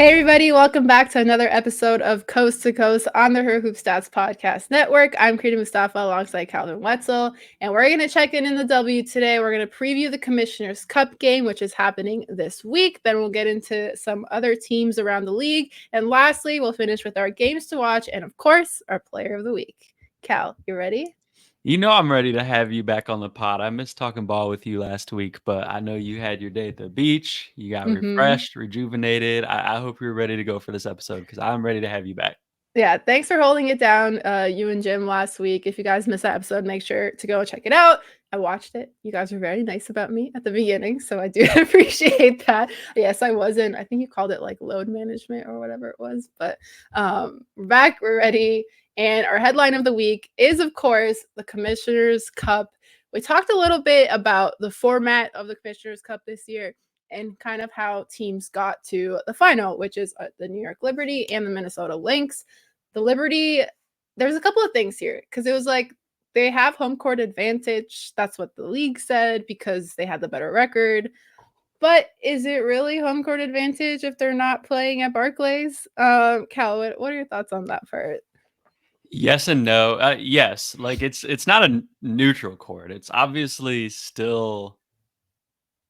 Hey everybody, welcome back to another episode of Coast to Coast on the Her Hoop Stats Podcast Network. I'm Crina Mustafa alongside Calvin Wetzel, and we're going to check in the W today. We're going to preview the Commissioner's Cup game, which is happening this week. Then we'll get into some other teams around the league. And lastly, we'll finish with our games to watch and, of course, our player of the week. Cal, you ready? You know I'm ready to have you back on the pod. I missed talking ball with you last week, but I know you had your day at the beach. You got Mm-hmm. refreshed, rejuvenated. I hope you're ready to go for this episode because I'm ready to have you back. Yeah, thanks for holding it down, you and Jim last week. If you guys missed that episode, make sure to go check it out. I watched it. You guys were very nice about me at the beginning, so I do appreciate that. Yes, I wasn't. I think you called it like load management or whatever it was, but we're back. We're ready. And our headline of the week is, of course, the Commissioner's Cup. We talked a little bit about the format of the Commissioner's Cup this year and kind of how teams got to the final, which is the New York Liberty and the Minnesota Lynx. The Liberty, there's a couple of things here because it was like they have home court advantage. That's what the league said because they had the better record. But is it really home court advantage if they're not playing at Barclays? Cal, what are your thoughts on that part? Yes and no. Yes, like it's not a neutral court. It's obviously still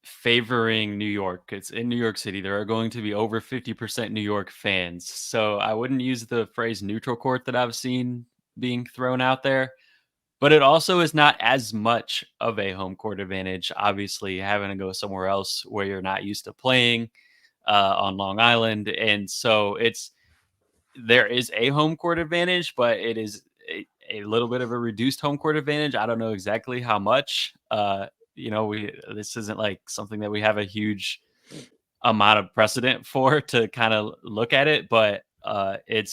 favoring New York. It's in New York City. There are going to be over 50% New York fans. So I wouldn't use the phrase neutral court that I've seen being thrown out there. But it also is not as much of a home court advantage, obviously, having to go somewhere else where you're not used to playing on Long Island. And so there is a home court advantage, but it is a little bit of a reduced home court advantage. I don't know exactly how much. This isn't like something that we have a huge amount of precedent for to kind of look at it, but it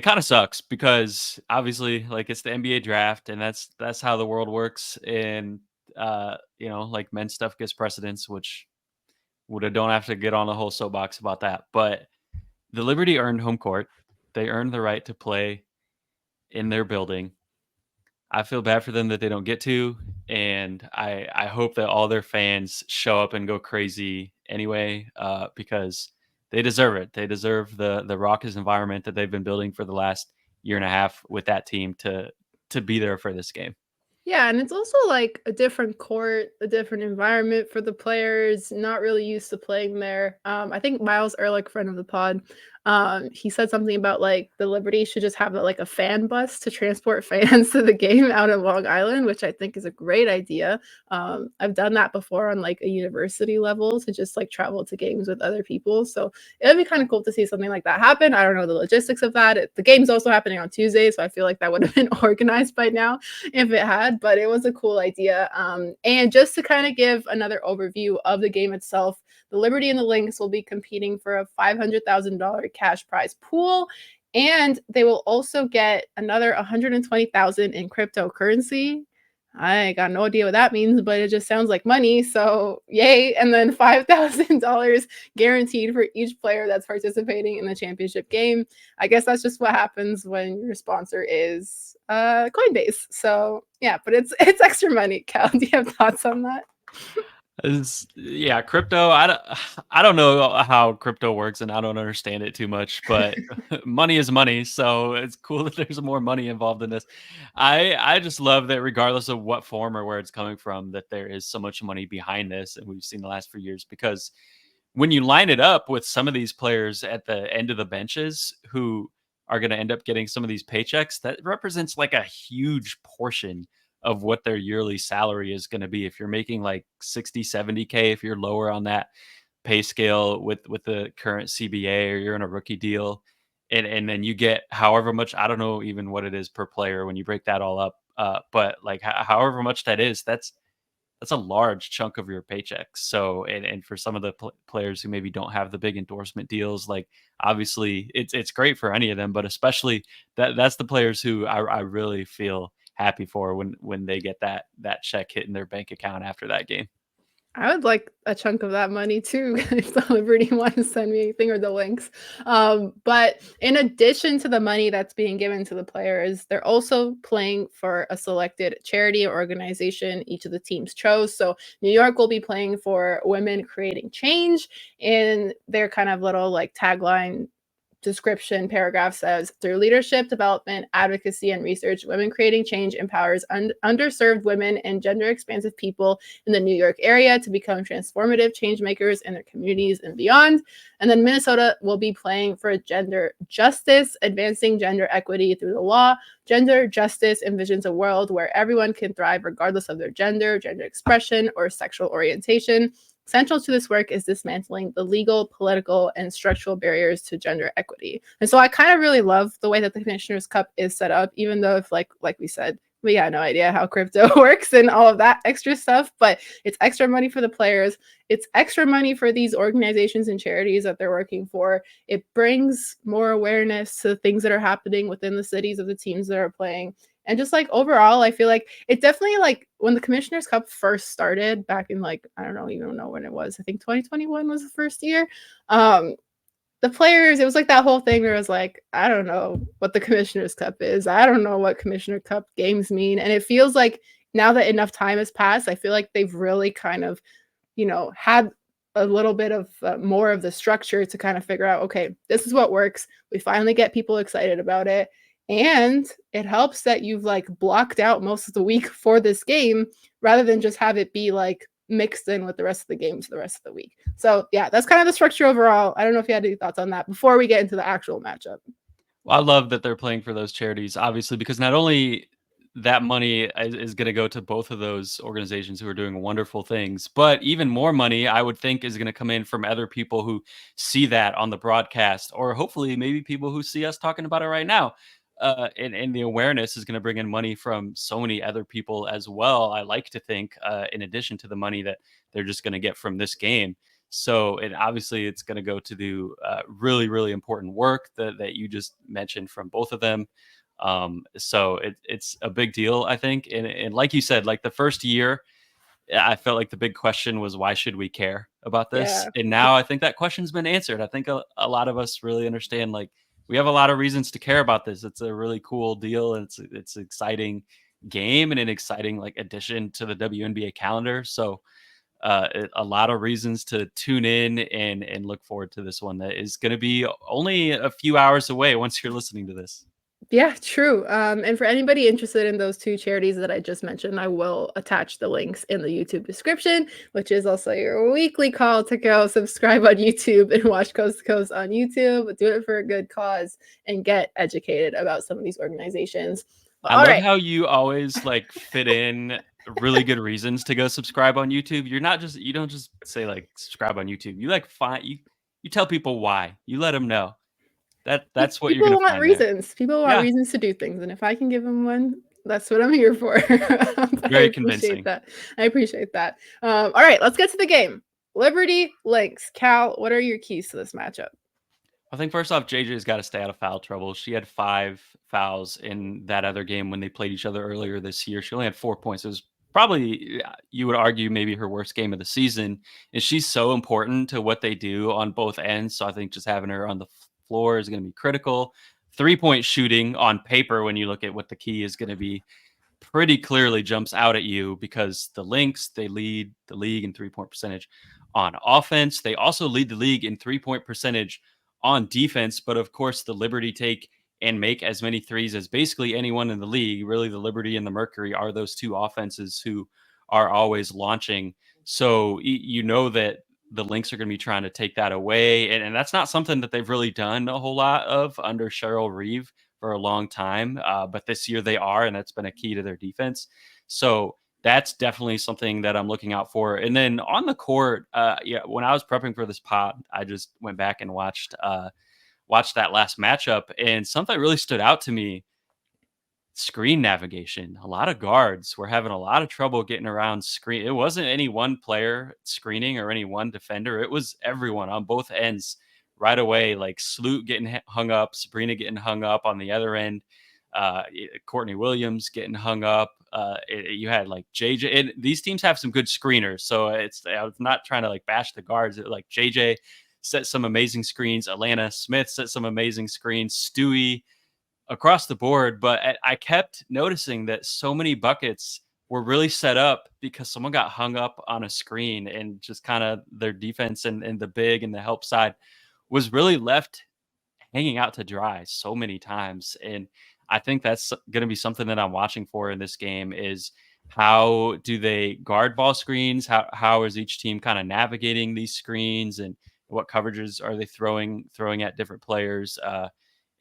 kind of sucks because obviously like it's the NBA draft and that's how the world works. And like men's stuff gets precedence, which would don't have to get on the whole soapbox about that. But the Liberty earned home court. They earned the right to play in their building. I feel bad for them that they don't get to, and I hope that all their fans show up and go crazy anyway, because they deserve it. They deserve the raucous environment that they've been building for the last year and a half with that team to be there for this game. Yeah, and it's also like a different court, a different environment for the players, not really used to playing there. I think Miles Ehrlich, friend of the pod, he said something about like the Liberty should just have like a fan bus to transport fans to the game out of Long Island, which I think is a great idea. I've done that before on like a university level to just like travel to games with other people. So it would be kind of cool to see something like that happen. I don't know the logistics of that. The game's also happening on Tuesday, so I feel like that would have been organized by now if it had, but it was a cool idea. And just to kind of give another overview of the game itself, the Liberty and the Lynx will be competing for a $500,000 cash prize pool, and they will also get another 120,000 in cryptocurrency. I got no idea what that means, but it just sounds like money. So, yay. And then $5,000 guaranteed for each player that's participating in the championship game. I guess that's just what happens when your sponsor is Coinbase. So, yeah, but it's extra money. Cal, do you have thoughts on that? Yeah, crypto. I don't know how crypto works, and I don't understand it too much. But money is money, so it's cool that there's more money involved in this. I just love that, regardless of what form or where it's coming from, that there is so much money behind this, and we've seen the last few years. Because when you line it up with some of these players at the end of the benches who are going to end up getting some of these paychecks, that represents like a huge portion of what their yearly salary is going to be. If you're making like 60, 70K, if you're lower on that pay scale with the current CBA, or you're in a rookie deal, and then you get however much, I don't know even what it is per player when you break that all up. But like however much that is, that's a large chunk of your paycheck. So, and for some of the players who maybe don't have the big endorsement deals, like obviously it's great for any of them, but especially that's the players who I really feel happy for when they get that check hitting their bank account after that game. I would like a chunk of that money too if the Liberty want to send me anything or the Lynx. But in addition to the money that's being given to the players, they're also playing for a selected charity or organization each of the teams chose. So New York will be playing for Women Creating Change, and their kind of little like tagline description paragraph says through leadership development, advocacy, and research, Women Creating Change empowers underserved women and gender expansive people in the New York area to become transformative change makers in their communities and beyond. And then Minnesota will be playing for gender justice, advancing gender equity through the law. Gender justice envisions a world where everyone can thrive regardless of their gender, gender expression, or sexual orientation. Central to this work is dismantling the legal, political, and structural barriers to gender equity. And so I kind of really love the way that the Commissioner's Cup is set up, even though if like we said, we had no idea how crypto works and all of that extra stuff, but it's extra money for the players. It's extra money for these organizations and charities that they're working for. It brings more awareness to things that are happening within the cities of the teams that are playing. And just like overall, I feel like it definitely like when the Commissioner's Cup first started back in like, I don't know, even know when it was. I think 2021 was the first year. Um, the players, it was like that whole thing where it was like, I don't know what the Commissioner's Cup is. I don't know what Commissioner Cup games mean. And it feels like now that enough time has passed, I feel like they've really kind of, had a little bit of more of the structure to kind of figure out, okay, this is what works. We finally get people excited about it. And it helps that you've like blocked out most of the week for this game rather than just have it be like mixed in with the rest of the games the rest of the week. So yeah, that's kind of the structure overall. I don't know if you had any thoughts on that before we get into the actual matchup. Well, I love that they're playing for those charities, obviously, because not only that money is going to go to both of those organizations who are doing wonderful things, but even more money, I would think, is going to come in from other people who see that on the broadcast, or hopefully maybe people who see us talking about it right now. And the awareness is going to bring in money from so many other people as well. I like to think, in addition to the money that they're just going to get from this game. So it obviously it's going to go to do really, really important work that you just mentioned from both of them. So it's a big deal, I think. And like you said, like the first year, I felt like the big question was why should we care about this? Yeah. And now I think that question's been answered. I think a lot of us really understand like we have a lot of reasons to care about this. It's a really cool deal and it's an exciting game and an exciting like addition to the WNBA calendar. So a lot of reasons to tune in and look forward to this one that is going to be only a few hours away once you're listening to this. Yeah, true. And for anybody interested in those two charities that I just mentioned, I will attach the links in the YouTube description, which is also your weekly call to go subscribe on YouTube and watch Coast to Coast on YouTube. Do it for a good cause and get educated about some of these organizations. I All love right. how you always like fit in really good reasons to go subscribe on YouTube. You don't just say like subscribe on YouTube. You like find you tell people why. You let them know. That's what you're People gonna want find there. reasons. People want Yeah, reasons to do things, and if I can give them one, that's what I'm here for. I very appreciate convincing. that. I appreciate that. All right, let's get to the game. Liberty Lynx. Cal, what are your keys to this matchup? I think first off, JJ's got to stay out of foul trouble. She had 5 fouls in that other game when they played each other earlier this year. She only had 4 points. It was probably, you would argue, maybe her worst game of the season. And she's so important to what they do on both ends. So I think just having her on the floor is going to be critical. 3-point shooting on paper, when you look at what the key is going to be, pretty clearly jumps out at you because the Lynx, they lead the league in 3-point percentage on offense. They also lead the league in 3-point percentage on defense. But of course, the Liberty take and make as many threes as basically anyone in the league. Really, the Liberty and the Mercury are those two offenses who are always launching. So you know that the Lynx are going to be trying to take that away. And that's not something that they've really done a whole lot of under Cheryl Reeve for a long time. But this year they are, and that's been a key to their defense. So that's definitely something that I'm looking out for. And then on the court, yeah, when I was prepping for this pod, I just went back and watched that last matchup, and something really stood out to me: screen navigation. A lot of guards were having a lot of trouble getting around screen. It wasn't any one player screening or any one defender. It was everyone on both ends right away. Like Sloot getting hung up, Sabrina getting hung up on the other end, Courtney Williams getting hung up. You had like JJ, and these teams have some good screeners. So I was not trying to like bash the guards. Like JJ set some amazing screens. Atlanta Smith set some amazing screens. Stewie across the board. But I kept noticing that so many buckets were really set up because someone got hung up on a screen, and just kind of their defense and the big and the help side was really left hanging out to dry so many times. And I think that's going to be something that I'm watching for in this game is how do they guard ball screens? How is each team kind of navigating these screens, and what coverages are they throwing at different players?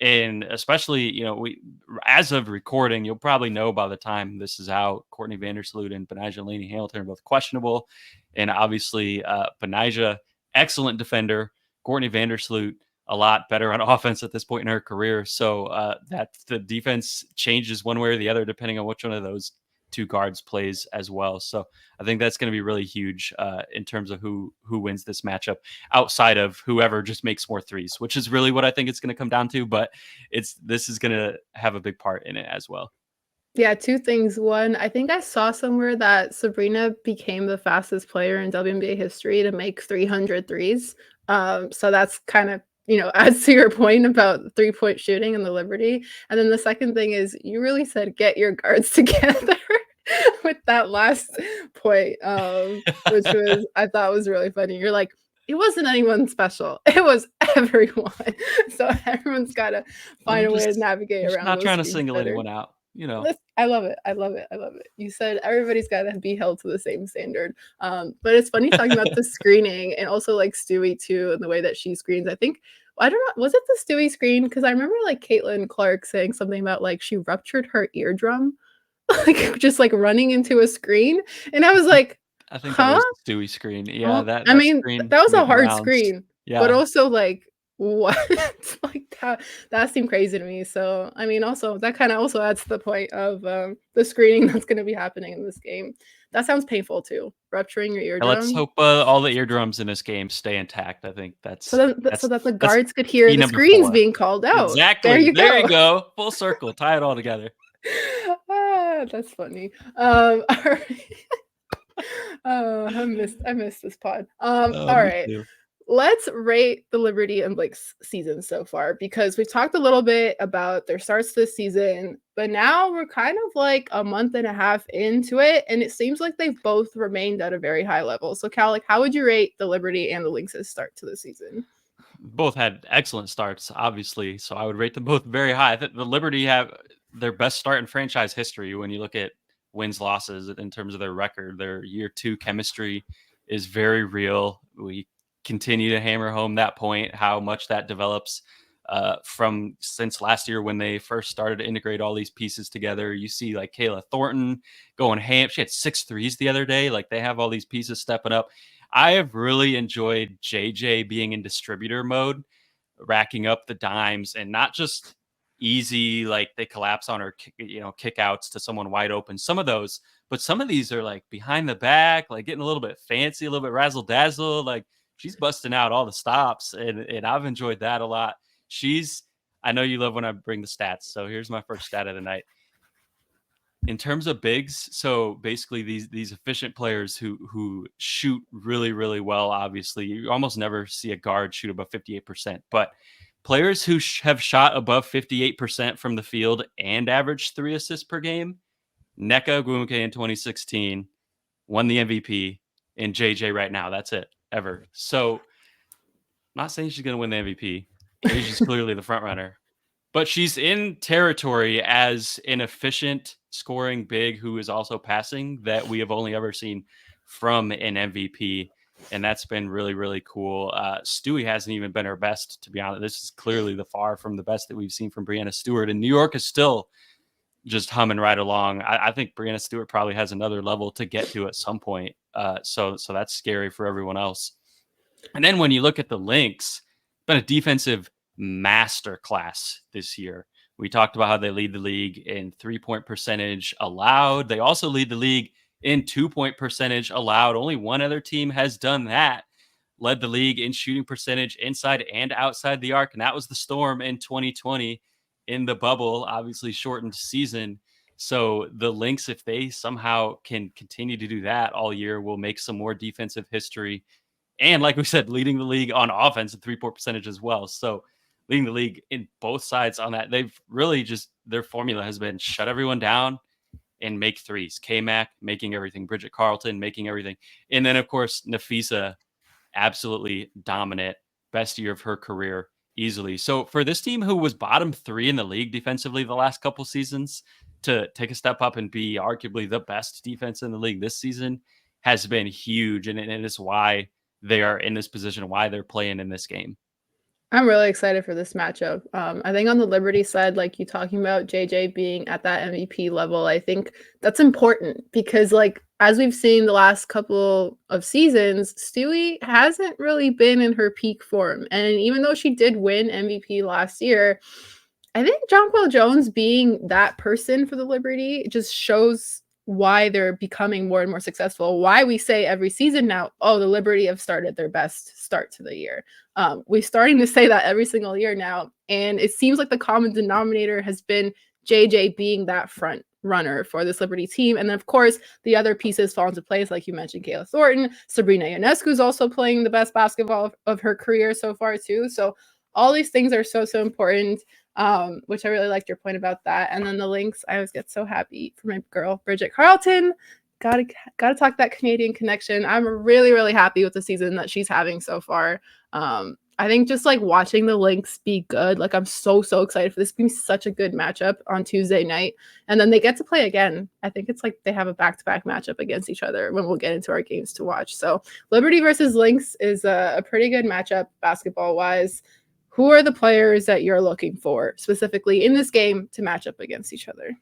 And especially, we, as of recording, you'll probably know by the time this is out, Courtney Vandersloot and Benijah Laney Hamilton are both questionable. And obviously, Benijah, excellent defender. Courtney Vandersloot, a lot better on offense at this point in her career. So that the defense changes one way or the other, depending on which one of those two guards plays as well. So I think that's going to be really huge in terms of who wins this matchup, outside of whoever just makes more threes, which is really what I think it's going to come down to. But this is going to have a big part in it as well. Yeah, 2 things. One, I think I saw somewhere that Sabrina became the fastest player in WNBA history to make 300 threes. So that's kind of, adds to your point about three-point shooting and the Liberty. And then the second thing is you really said get your guards together with that last point, which was I thought was really funny. You're like, it wasn't anyone special. It was everyone. So everyone's got to find a way to navigate Just around not those trying to screens single better. anyone out. I love it. I love it. I love it. You said everybody's got to be held to the same standard. But it's funny talking about the screening and also like Stewie too, and the way that she screens. I think I don't know. Was it the Stewie screen? Because I remember like Caitlin Clark saying something about like she ruptured her eardrum, like just like running into a screen, and I was like, I think that huh? was the Stewie screen. Yeah, Oh, that I that mean, screen that was a made the hard rounds. screen, but Yeah. also, like, what? Like, that seemed crazy to me, so, I mean, also, that kinda also adds to the point of, the screening that's gonna be happening in this game. That sounds painful too, rupturing your And let's eardrum, hope all the eardrums in this game stay intact. I think so that's that so that's that the that's guards could hear key the number screens 4. being called out. There Exactly. you There you go. go. Full circle. Tie it all together. That's funny. Alright. Oh, I miss this pod. All Me right. too. Let's rate the Liberty and Blake's season so far because we've talked a little bit about their starts this season, but now we're kind of like a month and a half into it, and it seems like they've both remained at a very high level. So, Cal, like, how would you rate the Liberty and the Lynx's start to the season? Both had excellent starts, obviously. So I would rate them both very high. I think the Liberty have their best start in franchise history when you look at wins, losses in terms of their record. Their year 2 chemistry is very real. We continue to hammer home that point, how much that develops from since last year when they first started to integrate all these pieces together. You see like Kayla Thornton going ham. She had 6 threes the other day. Like they have all these pieces stepping up. I have really enjoyed JJ being in distributor mode, racking up the dimes, and not just easy, like they collapse on her, kick outs to someone wide open. Some of those, but some of these are like behind the back, like getting a little bit fancy, a little bit razzle dazzle. Like she's busting out all the stops, and I've enjoyed that a lot. I know you love when I bring the stats. So here's my first stat of the night in terms of bigs. So basically these efficient players who shoot really really well. Obviously you almost never see a guard shoot above 58%, but players who have shot above 58% from the field and averaged 3 assists per game, Nneka Ogwumike in 2016 won the MVP, and JJ right now. That's it ever. So I'm not saying she's going to win the MVP. JJ's clearly the front runner, but she's in territory as an efficient scoring big who is also passing that we have only ever seen from an MVP. And that's been really, really cool. Stewie hasn't even been her best, to be honest. This is clearly the far from the best that we've seen from Brianna Stewart. And New York is still just humming right along. I think Brianna Stewart probably has another level to get to at some point. So that's scary for everyone else. And then when you look at the Lynx, been a defensive masterclass this year. We talked about how they lead the league in 3-point percentage allowed. They also lead the league in 2-point percentage allowed. Only one other team has done that. Led the league in shooting percentage inside and outside the arc, and that was the Storm in 2020 in the bubble, obviously shortened season. So the Lynx, if they somehow can continue to do that all year, will make some more defensive history. And like we said, leading the league on offense and 3-point percentage as well. So leading the league in both sides on that. They've really just, their formula has been shut everyone down and make threes. K-Mac making everything, Bridget Carlton making everything. And then, of course, Nafisa, absolutely dominant, best year of her career easily. So for this team who was bottom 3 in the league defensively the last couple seasons, to take a step up and be arguably the best defense in the league this season has been huge. And it is why they are in this position, why they're playing in this game. I'm really excited for this matchup. I think on the Liberty side, like you talking about JJ being at that MVP level, I think that's important because, like, as we've seen the last couple of seasons, Stewie hasn't really been in her peak form. And even though she did win MVP last year, I think Jonquil Jones being that person for the Liberty just shows why they're becoming more and more successful. Why we say every season now, oh, the Liberty have started their best start to the year. We're starting to say that every single year now. And it seems like the common denominator has been JJ being that front runner for this Liberty team. And then, of course, the other pieces fall into place, like you mentioned, Kayla Thornton. Sabrina Ionescu is also playing the best basketball of her career so far, too. So all these things are so important, which I really liked your point about that. And then the Lynx, I always get so happy for my girl, Bridget Carlton. Gotta talk that Canadian connection. I'm really, really happy with the season that she's having so far. I think just like watching the Lynx be good, like I'm so excited for this. It's gonna be such a good matchup on Tuesday night, and then they get to play again. I think it's like they have a back-to-back matchup against each other when we'll get into our games to watch. So Liberty versus Lynx is a pretty good matchup basketball-wise. Who are the players that you're looking for specifically in this game to match up against each other?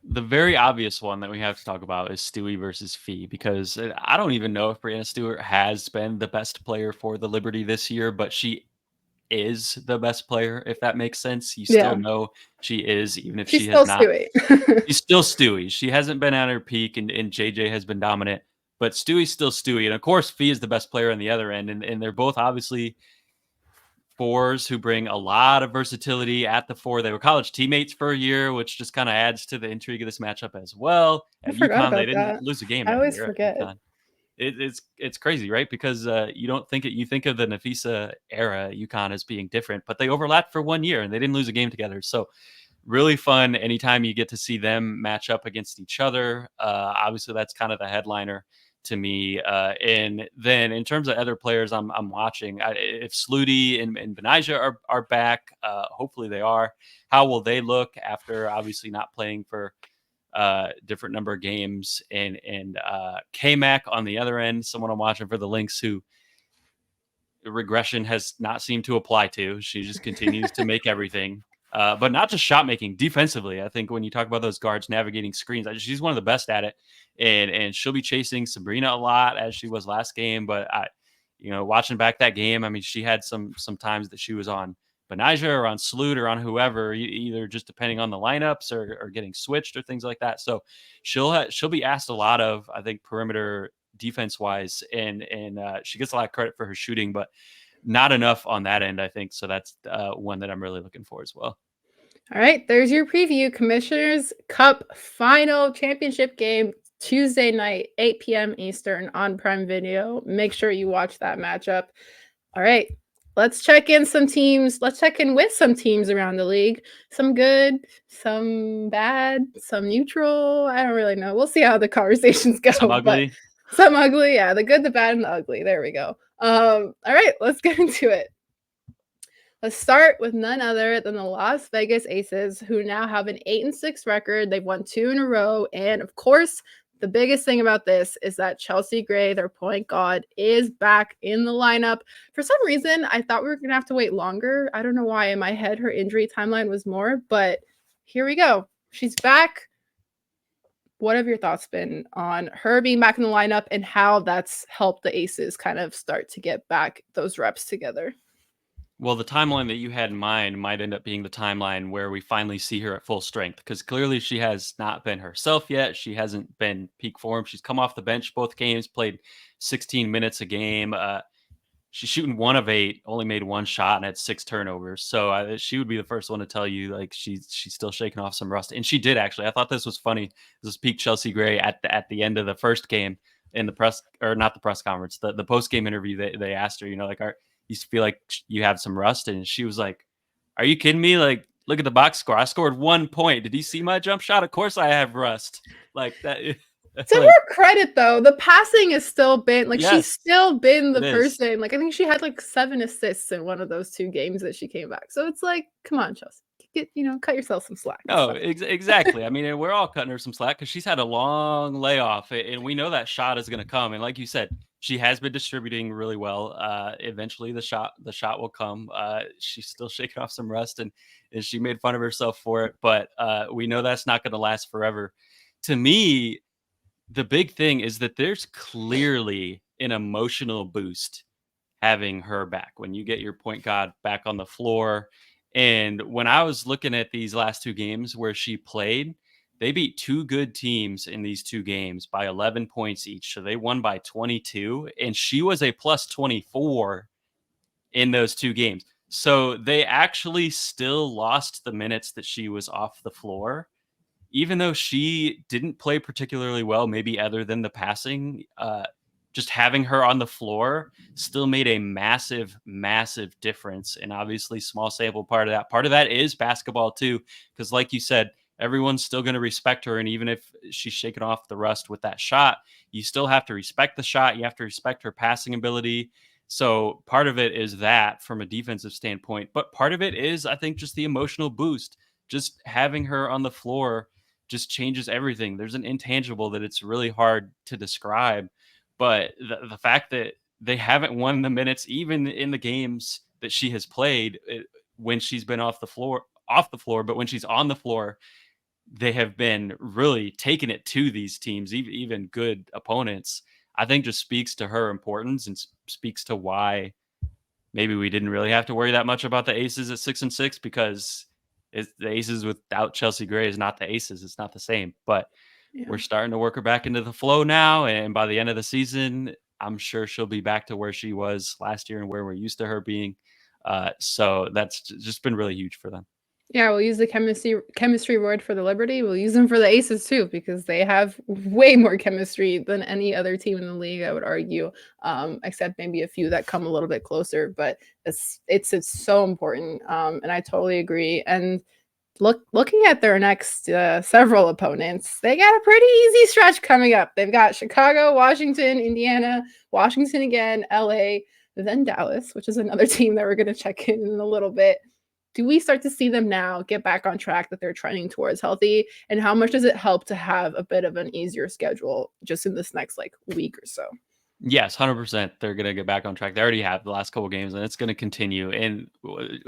The very obvious one that we have to talk about is Stewie versus Fee, because I don't even know if Brianna Stewart has been the best player for the Liberty this year, but she is the best player, if that makes sense. You still Yeah, know she is, even if she's she has still not. Stewie. She's still Stewie. She hasn't been at her peak, and JJ has been dominant, but Stewie's still Stewie. And of course, Fee is the best player on the other end, and they're both obviously fours who bring a lot of versatility at the four. They were college teammates for a year, which just kind of adds to the intrigue of this matchup as well. I At forgot UConn, they about didn't that. lose a game I that always year at forget. UConn. It's crazy, right? Because you don't think it. You think of the Nafisa era at UConn as being different, but they overlapped for 1 year and they didn't lose a game together. So really fun anytime you get to see them match up against each other. Obviously, that's kind of the headliner to me. And then in terms of other players I'm watching, if Sluty and Benijah are back, hopefully they are. How will they look after obviously not playing for different number of games? And K-Mac on the other end, someone I'm watching for the Lynx who regression has not seemed to apply to. She just continues to make everything. But not just shot making, defensively. I think when you talk about those guards navigating screens, she's one of the best at it, and she'll be chasing Sabrina a lot as she was last game. But watching back that game, I mean, she had some times that she was on Benijah or on Sloot or on whoever, either just depending on the lineups or getting switched or things like that. So she'll be asked a lot of, I think, perimeter defense wise, and she gets a lot of credit for her shooting, but not enough on that end, I think. So that's one that I'm really looking for as well. All right, there's your preview. Commissioners Cup final championship game Tuesday night, 8 p.m. Eastern on Prime Video. Make sure you watch that matchup. All right, let's check in some teams. Let's check in with some teams around the league. Some good, some bad, some neutral. I don't really know. We'll see how the conversations go. Some But ugly. some ugly, yeah. The good, the bad, and the ugly. There we go. All right, let's get into it. Let's start with none other than the Las Vegas Aces, who now have an 8-6 record. They've won 2 in a row. And of course, the biggest thing about this is that Chelsea Gray, their point guard, is back in the lineup. For some reason, I thought we were going to have to wait longer. I don't know why. In my head, her injury timeline was more, but here we go. She's back. What have your thoughts been on her being back in the lineup and how that's helped the Aces kind of start to get back those reps together? Well, the timeline that you had in mind might end up being the timeline where we finally see her at full strength, because clearly she has not been herself yet. She hasn't been peak form. She's come off the bench both games, played 16 minutes a game. she's shooting 1 of 8, only made 1 shot and had 6 turnovers. So she would be the first one to tell you like she's still shaking off some rust. And she did actually. I thought this was funny. This was peak Chelsea Gray at the end of the first game in the press, or not the press conference, the post game interview. They asked her, like, you feel like you have some rust, and she was like, "Are you kidding me? Like, look at the box score. I scored 1 point. Did you see my jump shot? Of course I have rust." Like that. To Like, her credit, though, the passing has still been like she's yes, still been the it is. person. Like I think she had like 7 assists in one of those 2 games that she came back. So it's like, come on, Chelsea, cut yourself some slack and No, stuff. exactly. I mean, and we're all cutting her some slack because she's had a long layoff, and we know that shot is going to come. And like you said, she has been distributing really well. Eventually, the shot will come. She's still shaking off some rust, and she made fun of herself for it. But we know that's not going to last forever. To me, the big thing is that there's clearly an emotional boost having her back when you get your point guard back on the floor. And when I was looking at these last 2 games where she played, they beat 2 good teams in these 2 games by 11 points each. So they won by 22, and she was a plus 24 in those 2 games. So they actually still lost the minutes that she was off the floor, even though she didn't play particularly well, maybe other than the passing. Just having her on the floor still made a massive, massive difference. And obviously, small sample part of that. Part of that is basketball too, because like you said, everyone's still going to respect her. And even if she's shaking off the rust with that shot, you still have to respect the shot. You have to respect her passing ability. So part of it is that from a defensive standpoint, but part of it is, I think, just the emotional boost. Just having her on the floor just changes everything. There's an intangible that it's really hard to describe, but the fact that they haven't won the minutes even in the games that she has played, when she's been off the floor, but when she's on the floor, they have been really taking it to these teams, even good opponents. I think just speaks to her importance, and speaks to why maybe we didn't really have to worry that much about the Aces at 6-6, because the Aces without Chelsea Gray is not the Aces. It's not the same. But Yeah. we're starting to work her back into the flow now, and by the end of the season, I'm sure she'll be back to where she was last year and where we're used to her being. So that's just been really huge for them. Yeah, we'll use the chemistry award for the Liberty. We'll use them for the Aces too, because they have way more chemistry than any other team in the league, I would argue, except maybe a few that come a little bit closer. But it's so important, and I totally agree. And looking at their next several opponents, they got a pretty easy stretch coming up. They've got Chicago, Washington, Indiana, Washington again, LA, then Dallas, which is another team that we're going to check in a little bit. Do we start to see them now get back on track that they're trending towards healthy? And how much does it help to have a bit of an easier schedule just in this next like week or so? Yes, 100%. They're going to get back on track. They already have the last couple games, and it's going to continue. And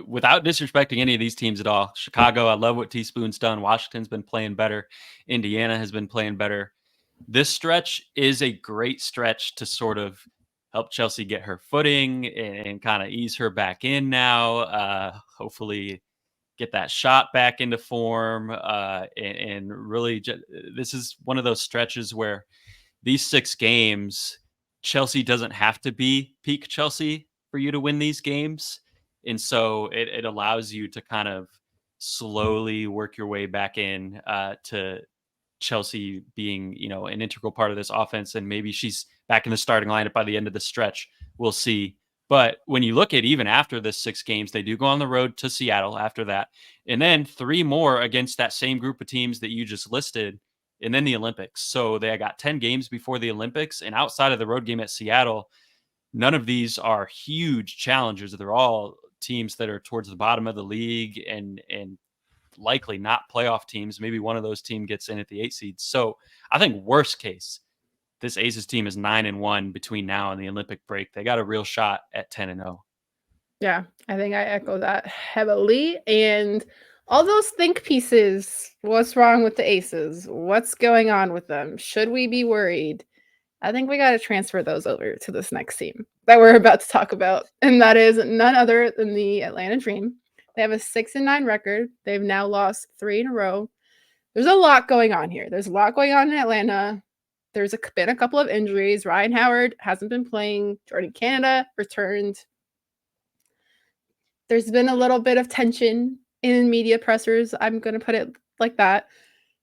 without disrespecting any of these teams at all, Chicago, I love what Teaspoon's done. Washington's been playing better. Indiana has been playing better. This stretch is a great stretch to sort of help Chelsea get her footing and kind of ease her back in now. Hopefully, get that shot back into form. And really, this is one of those stretches where these 6 games, Chelsea doesn't have to be peak Chelsea for you to win these games. And so it allows you to kind of slowly work your way back in to Chelsea being, an integral part of this offense. And maybe she's back in the starting lineup by the end of the stretch. We'll see. But when you look at even after this 6 games, they do go on the road to Seattle after that. And then 3 more against that same group of teams that you just listed, and then the Olympics. So they got 10 games before the Olympics. And outside of the road game at Seattle, none of these are huge challenges. They're all teams that are towards the bottom of the league, and likely not playoff teams. Maybe one of those teams gets in at the 8 seeds. So I think worst case, this Aces team is 9-1 between now and the Olympic break. They got a real shot at 10-0. Yeah, I think I echo that heavily. And all those think pieces, what's wrong with the Aces? What's going on with them? Should we be worried? I think we got to transfer those over to this next team that we're about to talk about. And that is none other than the Atlanta Dream. They have a 6-9 record. They've now lost 3 in a row. There's a lot going on here. There's a lot going on in Atlanta. there's been a couple of injuries. Ryan Howard hasn't been playing. Jordan Canada returned. There's been a little bit of tension in media pressers. I'm going to put it like that.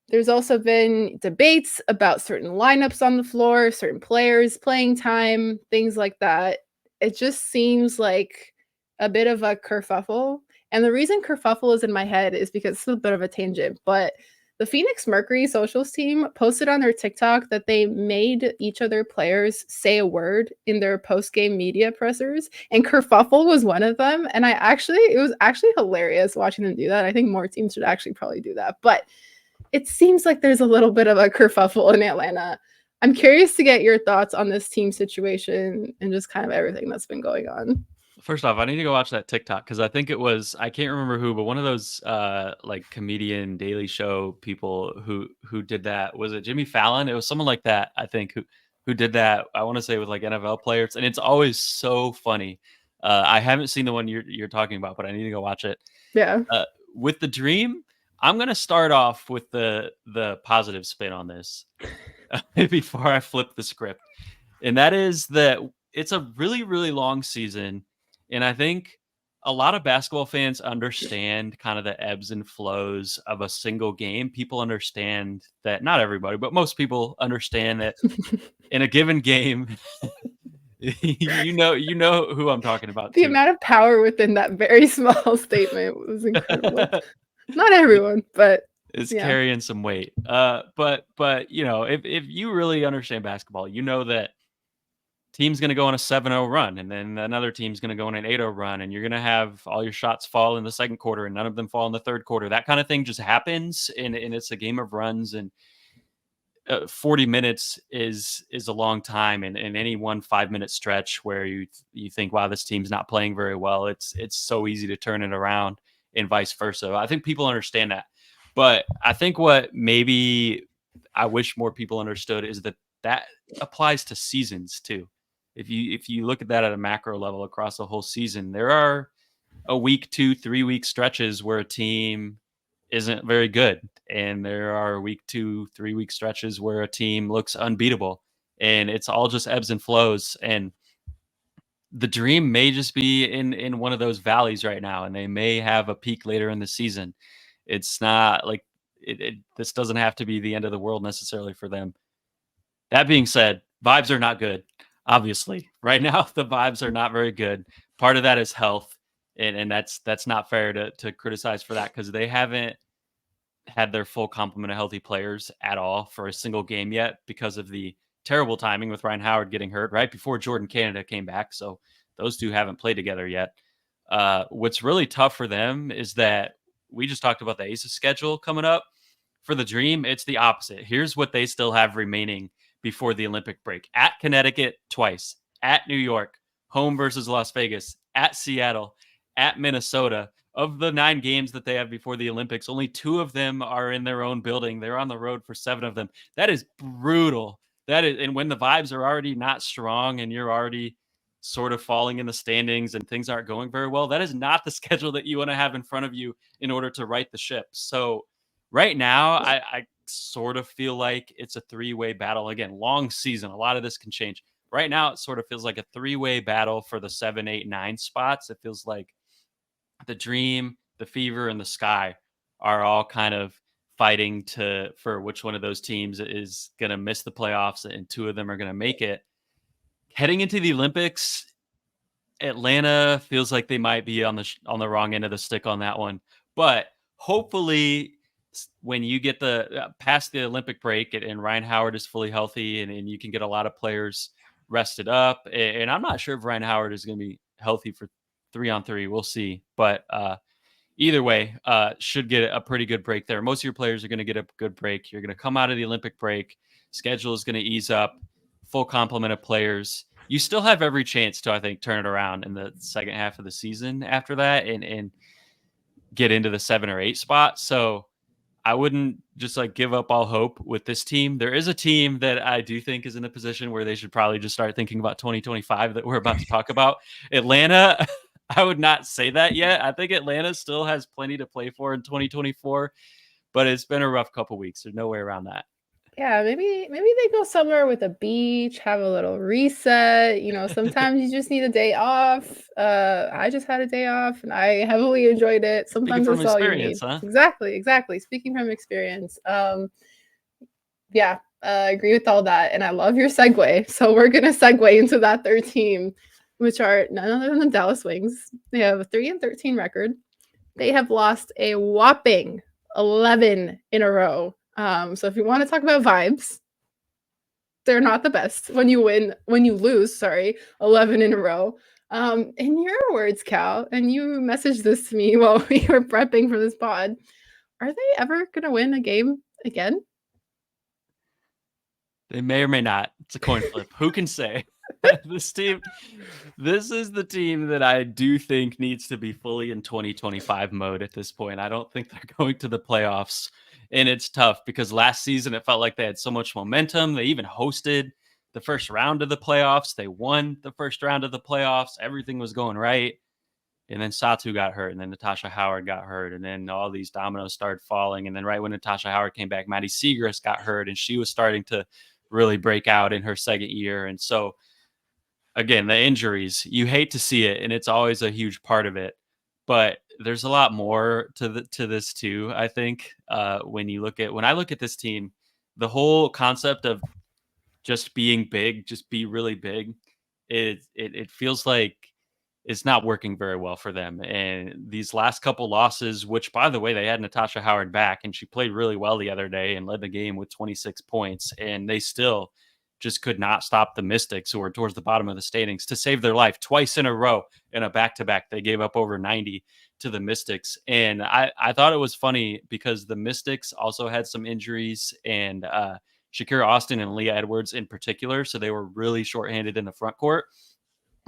There's also been debates about certain lineups on the floor, certain players, playing time, things like that. It just seems like a bit of a kerfuffle. And the reason kerfuffle is in my head is because it's a bit of a tangent, but the Phoenix Mercury socials team posted on their TikTok that they made each of their players say a word in their post-game media pressers, and kerfuffle was one of them. And it was actually hilarious watching them do that. I think more teams should actually probably do that. But it seems like there's a little bit of a kerfuffle in Atlanta. I'm curious to get your thoughts on this team situation and just kind of everything that's been going on. First off, I need to go watch that TikTok because I think it was, I can't remember who, but one of those like comedian Daily Show people who did that. Was it Jimmy Fallon? It was someone like that, I think, who did that. I want to say with like NFL players, and it's always so funny. I haven't seen the one you're talking about, but I need to go watch it. Yeah. With the dream, I'm gonna start off with the positive spin on this before I flip the script, and that is that it's a really really long season, and I think a lot of basketball fans understand kind of the ebbs and flows of a single game. People understand that, not everybody, but most people understand that in a given game, you know who I'm talking about The too. amount of power within that very small statement was incredible. Not everyone, but Is yeah. carrying some weight. But you know, if you really understand basketball, you know that team's going to go on a 7-0 run, and then another team's going to go on an 8-0 run, and you're going to have all your shots fall in the second quarter and none of them fall in the third quarter. That kind of thing just happens, and it's a game of runs, and 40 minutes is a long time, and in any one 5-minute stretch where you think, wow, this team's not playing very well, it's so easy to turn it around, and vice versa. I think people understand that, but I think what maybe I wish more people understood is that that applies to seasons too. If you look at that at a macro level across the whole season, there are a week, 2, 3 week stretches where a team isn't very good. And there are week 2, 3 week stretches where a team looks unbeatable. And it's all just ebbs and flows. And the dream may just be in one of those valleys right now, and they may have a peak later in the season. It's not like this doesn't have to be the end of the world necessarily for them. That being said, vibes are not good. Obviously, right now the vibes are not very good. Part of that is health, and that's not fair to criticize for that because they haven't had their full complement of healthy players at all for a single game yet because of the terrible timing with Ryan Howard getting hurt right before Jordan Canada came back. So those two haven't played together yet. What's really tough for them is that we just talked about the Aces schedule coming up. For the Dream, it's the opposite. Here's what they still have remaining before the Olympic break: at Connecticut twice, at New York, home versus Las Vegas, at Seattle, at Minnesota. Of the 9 games that they have before the Olympics, only 2 of them are in their own building. They're on the road for 7 of them. That is brutal. That is, and when the vibes are already not strong and you're already sort of falling in the standings and things aren't going very well, that is not the schedule that you want to have in front of you in order to right the ship. So right now, I sort of feel like it's a 3-way battle. Again, long season. A lot of this can change. Right now, it sort of feels like a 3-way battle for the 7, 8, 9 spots. It feels like the Dream, the Fever, and the Sky are all kind of fighting for which one of those teams is going to miss the playoffs, and 2 of them are going to make it. Heading into the Olympics, Atlanta feels like they might be on the wrong end of the stick on that one, but hopefully when you get the past the Olympic break and Ryan Howard is fully healthy, and you can get a lot of players rested up, and I'm not sure if Ryan Howard is going to be healthy for 3-on-3. We'll see, but either way, should get a pretty good break there. Most of your players are going to get a good break. You're going to come out of the Olympic break. Schedule is going to ease up. Full complement of players. You still have every chance to, I think, turn it around in the second half of the season after that, and get into the 7 or 8 spot. So I wouldn't just like give up all hope with this team. There is a team that I do think is in a position where they should probably just start thinking about 2025 that we're about to talk about. Atlanta, I would not say that yet. I think Atlanta still has plenty to play for in 2024, but it's been a rough couple weeks. There's no way around that. Yeah, maybe they go somewhere with a beach, have a little reset, you know, sometimes you just need a day off. I just had a day off and I heavily enjoyed it. Speaking Sometimes from that's all you experience, need. huh? Exactly, exactly. Speaking from experience. Yeah, I agree with all that, and I love your segue. So we're gonna segue into that third team, which are none other than the Dallas Wings. They have a 3-13 record. They have lost a whopping 11 in a row. So if you want to talk about vibes, they're not the best when you lose, sorry, 11 in a row. In your words, Cal, and you messaged this to me while we were prepping for this pod. Are they ever gonna win a game again? They may or may not. It's a coin flip. Who can say? This team, this is the team that I do think needs to be fully in 2025 mode at this point. I don't think they're going to the playoffs. And it's tough because last season it felt like they had so much momentum. They even hosted the first round of the playoffs. They won the first round of the playoffs. Everything was going right. And then Satu got hurt, and then Natasha Howard got hurt, and then all these dominoes started falling. And then right when Natasha Howard came back, Maddie Segrist got hurt, and she was starting to really break out in her second year. And so again, the injuries, you hate to see it, and it's always a huge part of it. But there's a lot more to this too. I think when I look at this team, the whole concept of just being big, just be really big, it feels like it's not working very well for them. And these last couple losses, which by the way, they had Natasha Howard back and she played really well the other day and led the game with 26 points. And they still just could not stop the Mystics, who are towards the bottom of the standings, to save their life twice in a row in a back to back. They gave up over 90 to the Mystics. And I thought it was funny because the Mystics also had some injuries and Shakira Austin and Leah Edwards in particular. So they were really shorthanded in the front court.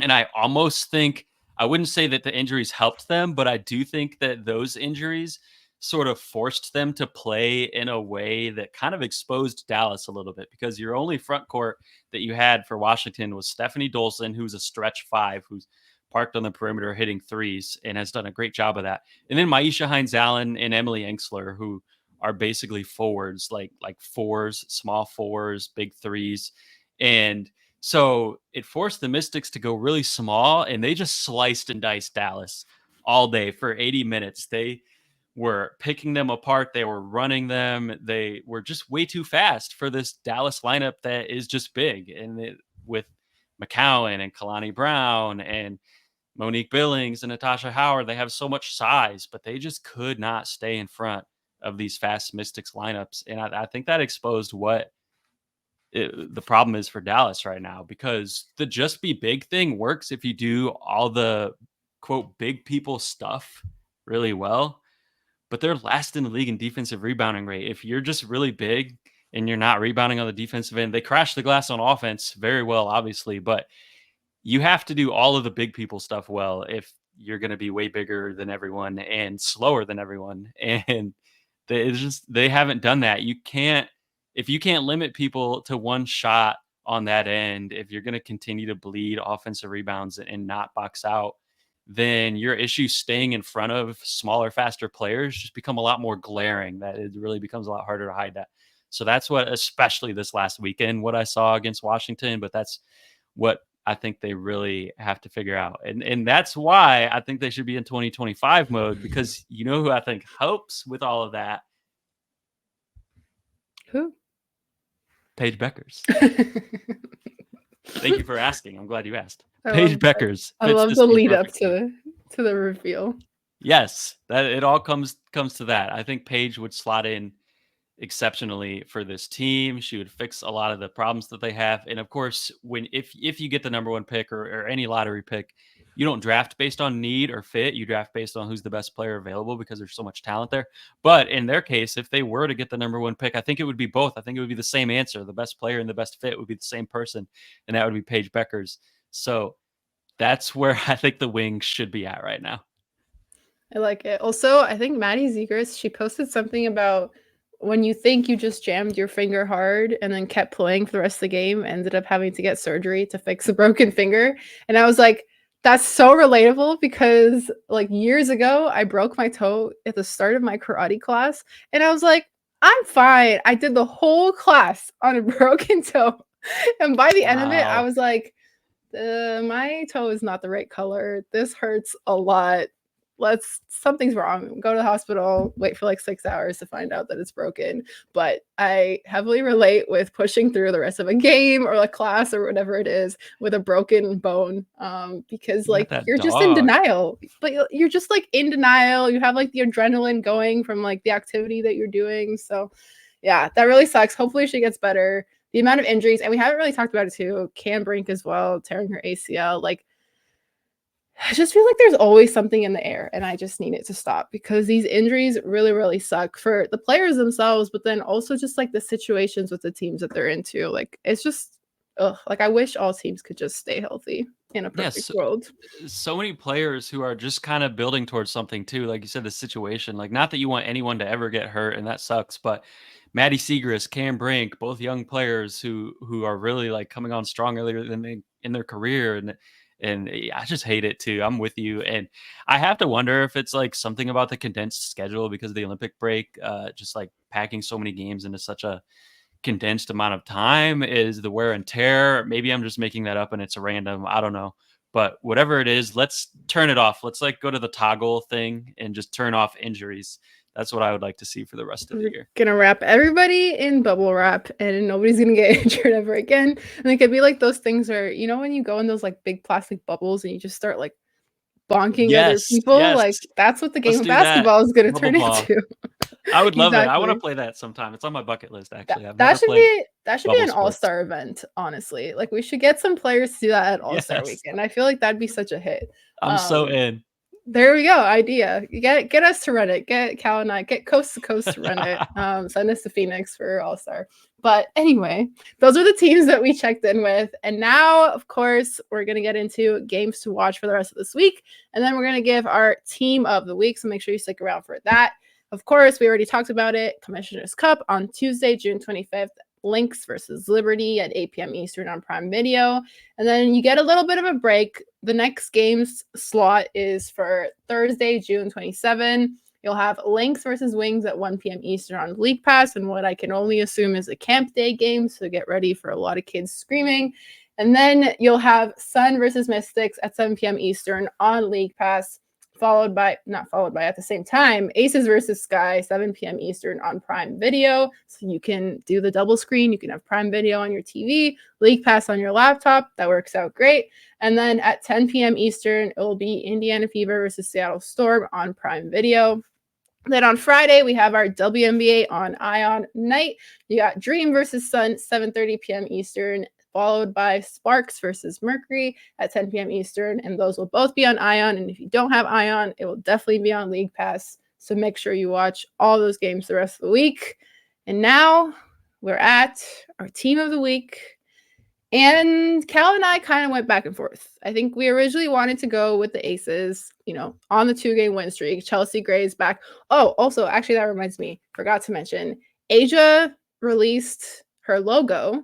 And I almost think I wouldn't say that the injuries helped them, but I do think that those injuries sort of forced them to play in a way that kind of exposed Dallas a little bit because your only front court that you had for Washington was Stephanie Dolson, who's a stretch five, who's parked on the perimeter hitting threes and has done a great job of that. And then Maisha Hines Allen and Emily Enksler, who are basically forwards, like fours, small fours, big threes. And so it forced the Mystics to go really small, and they just sliced and diced Dallas all day for 80 minutes. They were picking them apart. They were running them. They were just way too fast for this Dallas lineup that is just big. And with McCowan and Kalani Brown and Monique Billings and Natasha Howard, they have so much size, but they just could not stay in front of these fast Mystics lineups. And I think that exposed what the problem is for Dallas right now because the just be big thing works if you do all the quote big people stuff really well, but they're last in the league in defensive rebounding rate. If you're just really big and you're not rebounding on the defensive end, they crash the glass on offense very well, obviously, but you have to do all of the big people stuff well if you're going to be way bigger than everyone and slower than everyone. And they haven't done that. You can't if you can't limit people to one shot on that end, if you're going to continue to bleed offensive rebounds and not box out, then your issues staying in front of smaller, faster players just become a lot more glaring. That it really becomes a lot harder to hide that. So that's what, especially this last weekend, what I saw against Washington. But that's what I think they really have to figure out. And that's why I think they should be in 2025 mode because you know who I think helps with all of that? Who? Paige Beckers. Thank you for asking. I'm glad you asked. I Paige love Beckers I fits love this the team lead up perfectly. to the reveal. Yes, that it all comes to that. I think Paige would slot in exceptionally for this team. She would fix a lot of the problems that they have. And of course, when if you get the number one pick or any lottery pick, you don't draft based on need or fit. You draft based on who's the best player available because there's so much talent there. But in their case, if they were to get the number one pick, I think it would be both. I think it would be the same answer. The best player and the best fit would be the same person, and that would be Paige Beckers. So that's where I think the Wings should be at right now. I like it. Also, I think Maddie Zegers, she posted something about when you think you just jammed your finger hard and then kept playing for the rest of the game, ended up having to get surgery to fix a broken finger. And I was like, that's so relatable because like years ago, I broke my toe at the start of my karate class. And I was like, I'm fine. I did the whole class on a broken toe. And by the end of it, I Wow. was like, my toe is not the right color. This hurts a lot. Something's wrong. Go to the hospital, wait for like 6 hours to find out that it's broken. But I heavily relate with pushing through the rest of a game or a class or whatever it is with a broken bone. Because You got like that you're just in dog. denial, but you're just like in denial. You have like the adrenaline going from like the activity that you're doing. So yeah, that really sucks. Hopefully she gets better. The amount of injuries, and we haven't really talked about it too. Cam Brink as well, tearing her ACL. Like, I just feel like there's always something in the air, and I just need it to stop because these injuries really, really suck for the players themselves, but then also just like the situations with the teams that they're into. Like, it's just, ugh. Like, I wish all teams could just stay healthy in a perfect Yes, world. so many players who are just kind of building towards something too. Like you said, the situation. Like, not that you want anyone to ever get hurt, and that sucks. But Maddie Segrist, Cam Brink, both young players who are really like coming on strong earlier than they in their career, and I just hate it too. I'm with you, and I have to wonder if it's like something about the condensed schedule because of the Olympic break, just like packing so many games into such a condensed amount of time is the wear and tear. Maybe I'm just making that up and it's a random, I don't know. But whatever it is, let's turn it off. Let's like go to the toggle thing and just turn off injuries. That's what I would like to see for the rest of the We're year. gonna wrap everybody in bubble wrap and nobody's gonna get injured ever again. And it could be like those things where, when you go in those like big plastic bubbles and you just start like bonking other Yes, people, yes. like that's what the game Let's of do that. basketball is gonna Bubble turn ball. into. I would love that. I want to Exactly. play that sometime. It's on my bucket list That actually. I've that never should played be that should be bubble an sports. all-star event, honestly. Like we should get some players to do that at All-Star Yes. weekend. I feel like that'd be such a hit. I'm so Um, in. there we go. Idea. Get us to run it. Get Cal and I. Get coast to coast to run it. Send us to Phoenix for All Star. But anyway, those are the teams that we checked in with, and now, of course, we're gonna get into games to watch for the rest of this week, and then we're gonna give our team of the week. So make sure you stick around for that. Of course, we already talked about it. Commissioner's Cup on Tuesday, June 25th. Lynx versus Liberty at 8 p.m. Eastern on Prime Video. And then you get a little bit of a break. The next game's slot is for Thursday, June 27. You'll have Lynx versus Wings at 1 p.m. Eastern on League Pass, and what I can only assume is a camp day game, so get ready for a lot of kids screaming. And then you'll have Sun versus Mystics at 7 p.m. Eastern on League Pass, not followed by at the same time, Aces versus Sky, 7 p.m. Eastern on Prime Video. So you can do the double screen. You can have Prime Video on your TV, League Pass on your laptop. That works out great. And then at 10 p.m. Eastern, it will be Indiana Fever versus Seattle Storm on Prime Video. Then on Friday, we have our WNBA on Ion night. You got Dream versus Sun, 7:30 p.m. Eastern, followed by Sparks versus Mercury at 10 p.m. Eastern. And those will both be on Ion. And if you don't have Ion, it will definitely be on League Pass. So make sure you watch all those games the rest of the week. And now we're at our team of the week. And Cal and I kind of went back and forth. I think we originally wanted to go with the Aces, on the 2-game win streak. Chelsea Gray's back. Oh, also, actually, that reminds me, forgot to mention, Asia released her logo,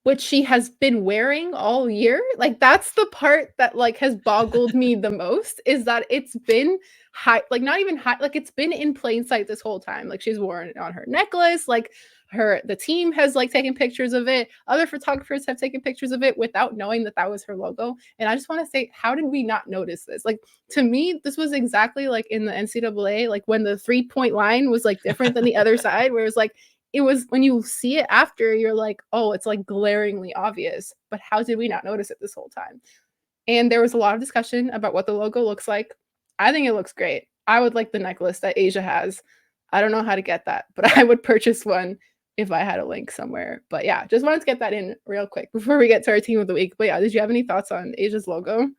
which she has been wearing all year. Like that's the part that like has boggled me the most is that it's been high, like not even high, like it's been in plain sight this whole time. Like she's worn it on her necklace, like the team has like taken pictures of it. Other photographers have taken pictures of it without knowing that that was her logo. And I just want to say, how did we not notice this? Like to me, this was exactly like in the NCAA, like when the 3-point line was like different than the other side, where it was like it was when you see it after, you're like, oh, it's like glaringly obvious. But how did we not notice it this whole time? And there was a lot of discussion about what the logo looks like. I think it looks great. I would like the necklace that Asia has. I don't know how to get that, but I would purchase one if I had a link somewhere. But yeah, just wanted to get that in real quick before we get to our team of the week. But yeah, did you have any thoughts on Asia's logo?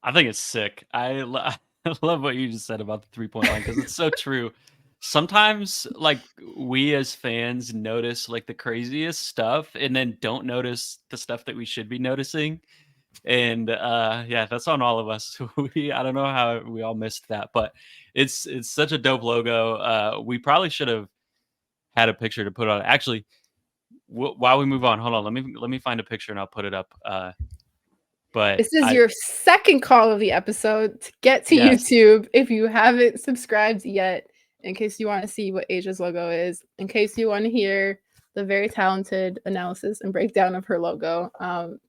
I think it's sick. I love what you just said about the 3-point line because it's so true. Sometimes, like, we as fans notice like the craziest stuff and then don't notice the stuff that we should be noticing. And yeah, that's on all of us. I don't know how we all missed that, but it's such a dope logo. We probably should have had a picture to put on. Actually, while we move on, hold on. Let me find a picture and I'll put it up. But This is I your second call of the episode to get to yes. YouTube if you haven't subscribed yet. in case you want to see what Asia's logo is, in case you want to hear the very talented analysis and breakdown of her logo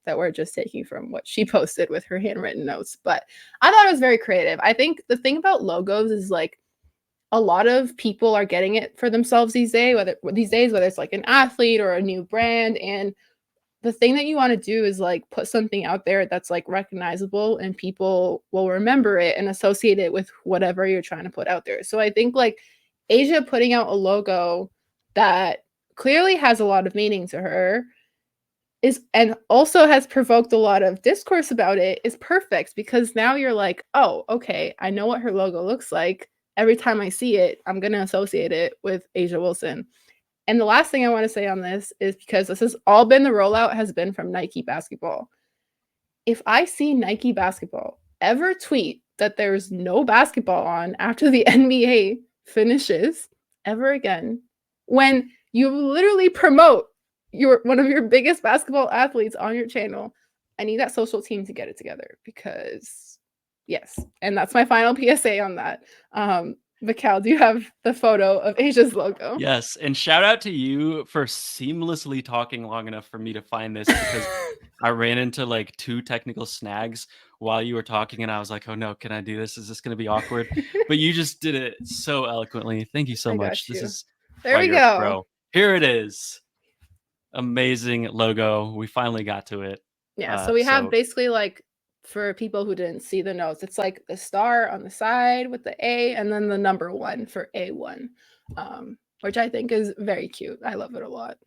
that we're just taking from what she posted with her handwritten notes. But I thought it was very creative. I think the thing about logos is like a lot of people are getting it for themselves whether it's like an athlete or a new brand. And the thing that you want to do is like put something out there that's like recognizable and people will remember it and associate it with whatever you're trying to put out there. So I think like Asia putting out a logo that clearly has a lot of meaning to her is and also has provoked a lot of discourse about it is perfect because now you're like, oh, okay, I know what her logo looks like. Every time I see it, I'm going to associate it with Asia Wilson. And the last thing I want to say on this is because this has all been the rollout has been from Nike basketball. If I see Nike basketball ever tweet that there's no basketball on after the NBA finishes ever again, when you literally promote your one of your biggest basketball athletes on your channel, I need that social team to get it together because yes. And that's my final PSA on that. Mikal, do you have the photo of Asia's logo? Yes, and shout out to you for seamlessly talking long enough for me to find this because I ran into like 2 technical snags while you were talking, and I was like, "Oh no, can I do this? Is this gonna be awkward?" But you just did it so eloquently. Thank you so I much. got This you. is There why we you're a go. pro. Here it is. Amazing logo. We finally got to it. Yeah, so we have So basically like for people who didn't see the notes, it's like the star on the side with the A and then the number 1 for A1. Which I think is very cute. I love it a lot.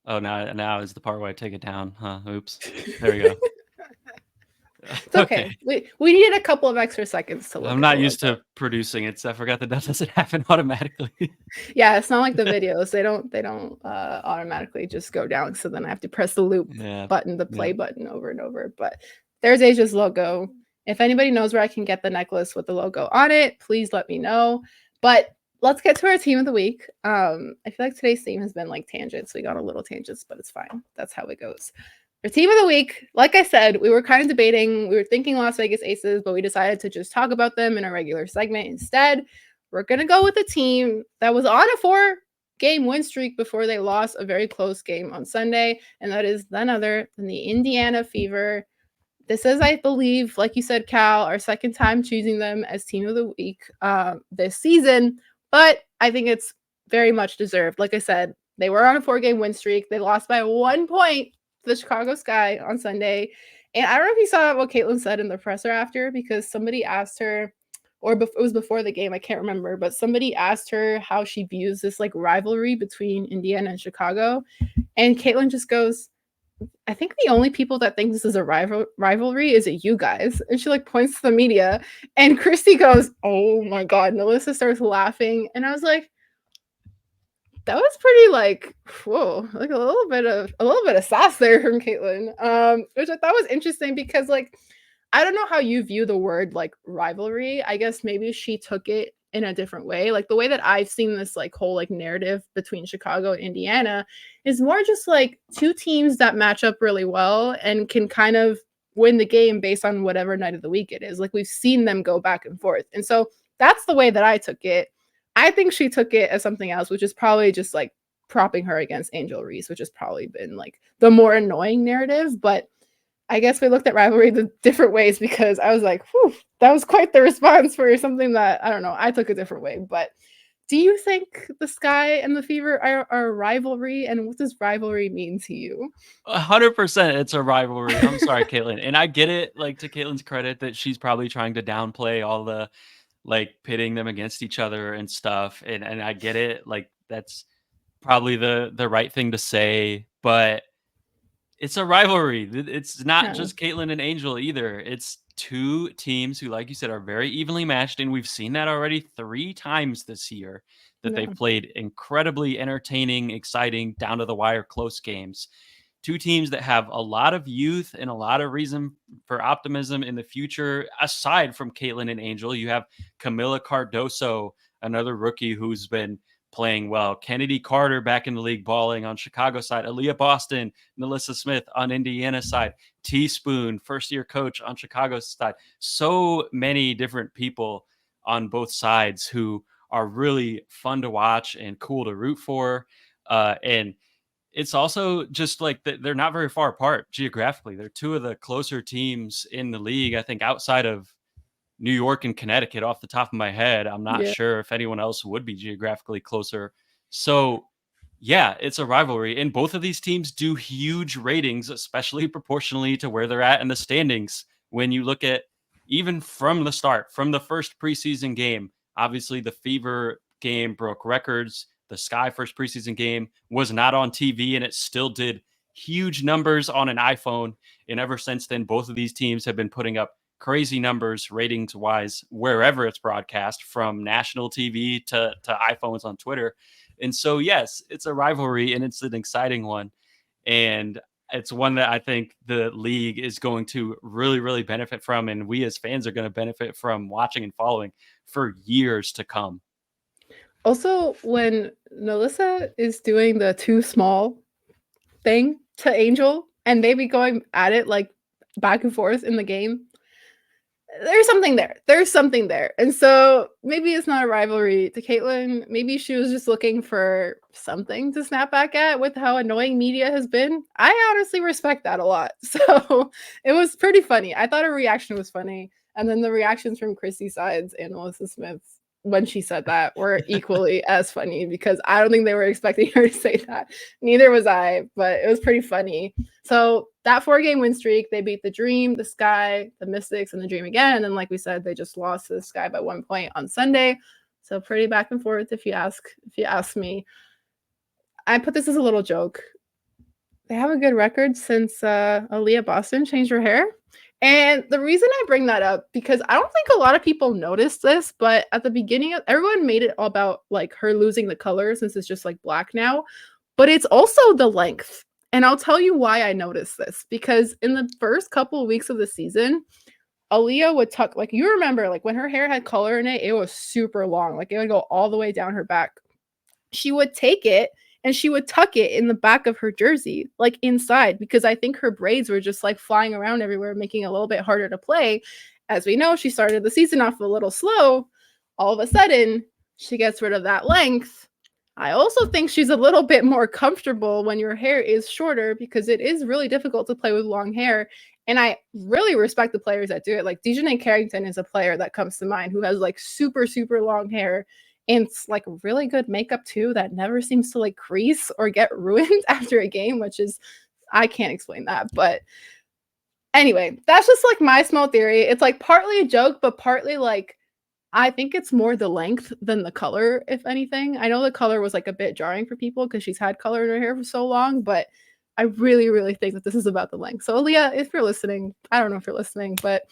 oh, now is the part where I take it down, huh? Oops. There we go. It's okay. Okay. We needed a couple of extra seconds to look I'm at the not used logo. to producing it, so I forgot that that doesn't happen automatically. Yeah, it's not like the videos. They don't automatically just go down. So then I have to press the loop Yeah. button, the Yeah. play button over and over. But there's Asia's logo. If anybody knows where I can get the necklace with the logo on it, please let me know. But let's get to our team of the week. I feel like today's theme has been like tangents. We got a little tangents, but it's fine. That's how it goes. Our team of the week, like I said, we were kind of debating. We were thinking Las Vegas Aces, but we decided to just talk about them in a regular segment instead. We're going to go with a team that was on a 4-game win streak before they lost a very close game on Sunday, and that is none other than the Indiana Fever. This is, I believe, like you said, Cal, our second time choosing them as team of the week this season, but I think it's very much deserved. Like I said, they were on a 4-game win streak. They lost by 1 point to the Chicago Sky on Sunday. And I don't know if you saw what Caitlin said in the presser after, because somebody asked her, or it was before the game, I can't remember, but somebody asked her how she views this like rivalry between Indiana and Chicago. And Caitlin just goes, I think the only people that think this is a rivalry is it you guys. And she like points to the media, and Christy goes, "Oh my god!" And Alyssa starts laughing, and I was like, "That was pretty like whoa, like a little bit of sass there from Caitlin." Which I thought was interesting because like I don't know how you view the word like rivalry. I guess maybe she took it in a different way. Like the way that I've seen this like whole like narrative between Chicago and Indiana is more just like 2 teams that match up really well and can kind of win the game based on whatever night of the week it is. Like we've seen them go back and forth. And so that's the way that I took it. I think she took it as something else, which is probably just like propping her against Angel Reese, which has probably been like the more annoying narrative. But I guess we looked at rivalry the different ways because I was like, whew, that was quite the response for something that I don't know. I took a different way. But do you think the Sky and the Fever are a rivalry? And what does rivalry mean to you? 100% it's a rivalry. I'm sorry, Caitlin. And I get it, like, to Caitlin's credit that she's probably trying to downplay all the, like, pitting them against each other and stuff, and I get it, like, that's probably the right thing to say, but it's a rivalry. It's not Yeah, just Caitlin and Angel either. It's 2 teams who, like you said, are very evenly matched, and we've seen that already 3 times this year that they've no, played incredibly entertaining, exciting, down to the wire close games. 2 teams that have a lot of youth and a lot of reason for optimism in the future. Aside from Caitlin and Angel, you have Camila Cardoso, another rookie who's been playing well. Kennedy Carter back in the league balling on Chicago side. Aaliyah Boston, Melissa Smith on Indiana side. Teaspoon, first-year coach on Chicago's side. So many different people on both sides who are really fun to watch and cool to root for. And it's also just like they're not very far apart geographically. They're two of the closer teams in the league, I think, outside of New York and Connecticut off the top of my head. I'm not Yeah. sure if anyone else would be geographically closer. So, yeah, it's a rivalry. And both of these teams do huge ratings, especially proportionally to where they're at in the standings. When you look at even from the start, from the first preseason game, obviously the Fever game broke records. The Sky first preseason game was not on TV, and it still did huge numbers on an iPhone. And ever since then, both of these teams have been putting up crazy numbers ratings wise wherever it's broadcast, from national TV to iPhones on Twitter. And so, yes, it's a rivalry and it's an exciting one. And it's one that I think the league is going to really, really benefit from. And we as fans are going to benefit from watching and following for years to come. Also, when Melissa is doing the too small thing to Angel and they be going at it like back and forth in the game, there's something there. There's something there. And so maybe it's not a rivalry to Caitlyn. Maybe she was just looking for something to snap back at with how annoying media has been. I honestly respect that a lot. So it was pretty funny. I thought her reaction was funny. And then the reactions from Chrissy Sides and Melissa Smith's when she said that were equally as funny because I don't think they were expecting her to say that. Neither was I, but it was pretty funny. So that 4-game win streak, they beat the Dream, the Sky, the Mystics, and the Dream again. And then, like we said, they just lost to the Sky by 1 point on Sunday. So pretty back and forth if you ask me. I put this as a little joke. They have a good record since Aaliyah Boston changed her hair. And the reason I bring that up, because I don't think a lot of people noticed this, but at the beginning, everyone made it all about like her losing the color since it's just like black now. But it's also the length. And I'll tell you why I noticed this. Because in the first couple of weeks of the season, Aaliyah would tuck, like you remember, like when her hair had color in it, it was super long. Like it would go all the way down her back. She would take it and she would tuck it in the back of her jersey, like inside, because I think her braids were just like flying around everywhere, making it a little bit harder to play. As we know, she started the season off a little slow. All of a sudden, she gets rid of that length. I also think she's a little bit more comfortable when your hair is shorter because it is really difficult to play with long hair. And I really respect the players that do it. Like Dejanay Carrington is a player that comes to mind who has like super, super long hair and it's like really good makeup too that never seems to like crease or get ruined after a game, which is I can't explain that. But anyway, that's just like my small theory. It's like partly a joke, but partly like I think it's more the length than the color, if anything. I know the color was like a bit jarring for people because she's had color in her hair for so long, but I really, really think that this is about the length. So, Aaliyah, if you're listening, I don't know if you're listening, but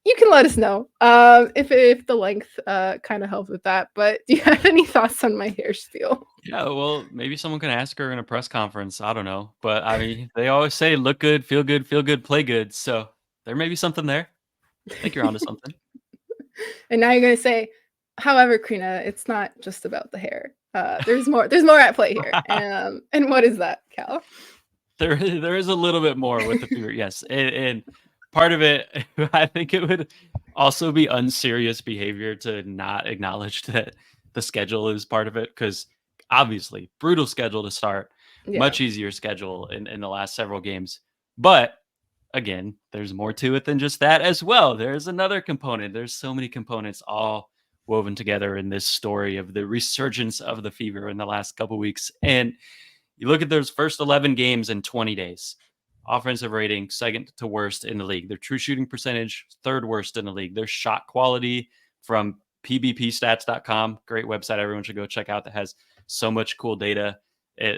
you can let us know if the length kind of helps with that. But do you have any thoughts on my hair spiel? Yeah, well, maybe someone can ask her in a press conference. I don't know. But I mean, they always say look good, feel good, play good. So there may be something there. I think you're onto something. And now you're gonna say, however, Crina, it's not just about the hair. There's more. There's more at play here. And what is that, Cal? There is a little bit more with the Fever, yes, and part of it, I think it would also be unserious behavior to not acknowledge that the schedule is part of it, because obviously brutal schedule to start, Yeah. much easier schedule in the last several games, but again, there's more to it than just that as well. There's another component. There's so many components all woven together in this story of the resurgence of the Fever in the last couple weeks, and you look at those first 11 games in 20 days. Offensive rating, second to worst in the league. Their true shooting percentage, third worst in the league. Their shot quality from pbpstats.com, great website everyone should go check out that has so much cool data.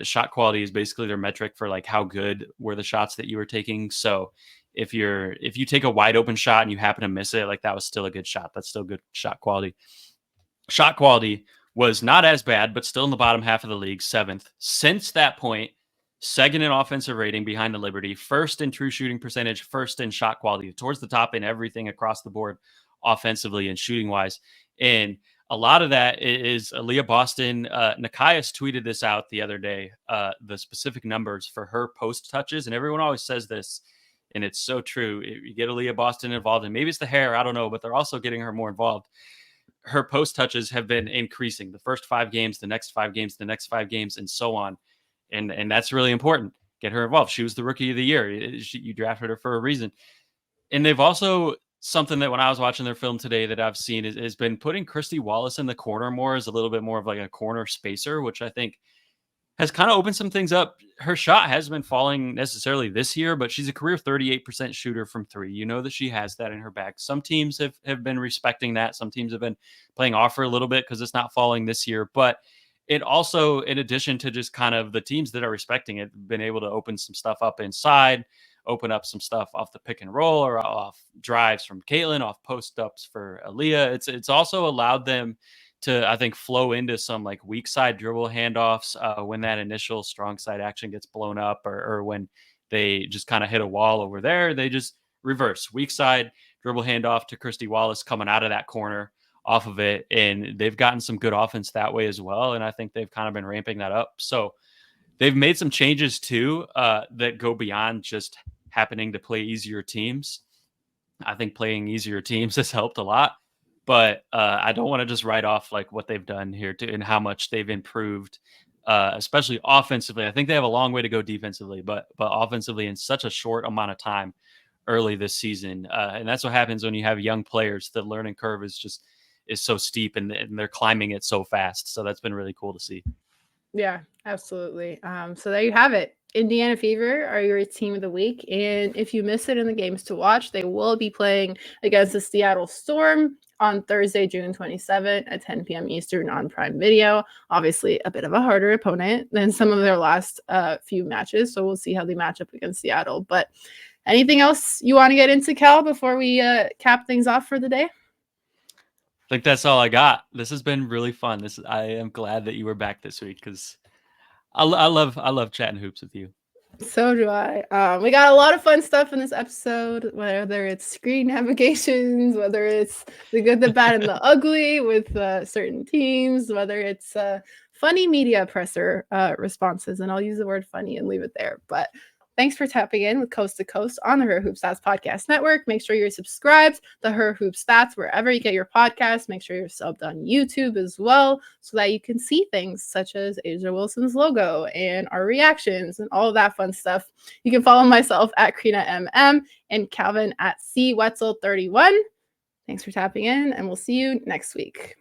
Shot quality is basically their metric for like how good were the shots that you were taking. So if you take a wide open shot and you happen to miss it, like that was still a good shot. That's still good shot quality. Shot quality was not as bad, but still in the bottom half of the league, seventh. Since that point, second in offensive rating behind the Liberty, first in true shooting percentage, first in shot quality, towards the top in everything across the board, offensively and shooting wise. And a lot of that is Aaliyah Boston. Nikias tweeted this out the other day, the specific numbers for her post touches. And everyone always says this, and it's so true. You get Aaliyah Boston involved, and maybe it's the hair, I don't know, but they're also getting her more involved. Her post touches have been increasing the first 5 games, the next 5 games, the next 5 games, and so on. And that's really important. Get her involved. She was the rookie of the year. You drafted her for a reason. And they've also something that when I was watching their film today that I've seen has been putting Christy Wallace in the corner more as a little bit more of like a corner spacer, which I think has kind of opened some things up. Her shot hasn't been falling necessarily this year, but she's a career 38% shooter from three. You know that she has that in her bag. Some teams have been respecting that. Some teams have been playing off her a little bit because it's not falling this year. But it also, in addition to just kind of the teams that are respecting it, been able to open some stuff up inside, open up some stuff off the pick and roll or off drives from Caitlin, off post ups for Aaliyah. It's also allowed them to, I think, flow into some like weak side dribble handoffs when that initial strong side action gets blown up, or when they just kind of hit a wall over there. They just reverse weak side dribble handoff to Christy Wallace coming out of that corner off of it. And they've gotten some good offense that way as well. And I think they've kind of been ramping that up. So they've made some changes too that go beyond just happening to play easier teams. I think playing easier teams has helped a lot, but I don't want to just write off like what they've done here and how much they've improved, especially offensively. I think they have a long way to go defensively, but offensively in such a short amount of time early this season, and that's what happens when you have young players. The learning curve is so steep, and they're climbing it so fast. So that's been really cool to see. Yeah, absolutely. So there you have it. Indiana Fever are your team of the week. And if you miss it in the games to watch, they will be playing against the Seattle Storm on Thursday, June 27th at 10 p.m. Eastern on Prime Video. Obviously, a bit of a harder opponent than some of their last few matches. So we'll see how they match up against Seattle. But anything else you want to get into, Cal, before we cap things off for the day? I think that's all I got. This has been really fun. I am glad that you were back this week because I love chatting hoops with you. So do I. We got a lot of fun stuff in this episode, whether it's screen navigations, whether it's the good, the bad, and the ugly with certain teams, whether it's funny media presser responses. And I'll use the word funny and leave it there. But thanks for tapping in with Coast to Coast on the Her Hoop Stats Podcast Network. Make sure you're subscribed to Her Hoop Stats wherever you get your podcasts. Make sure you're subbed on YouTube as well so that you can see things such as Asia Wilson's logo and our reactions and all of that fun stuff. You can follow myself at Crina MM and Calvin at C Wetzel 31. Thanks for tapping in, and we'll see you next week.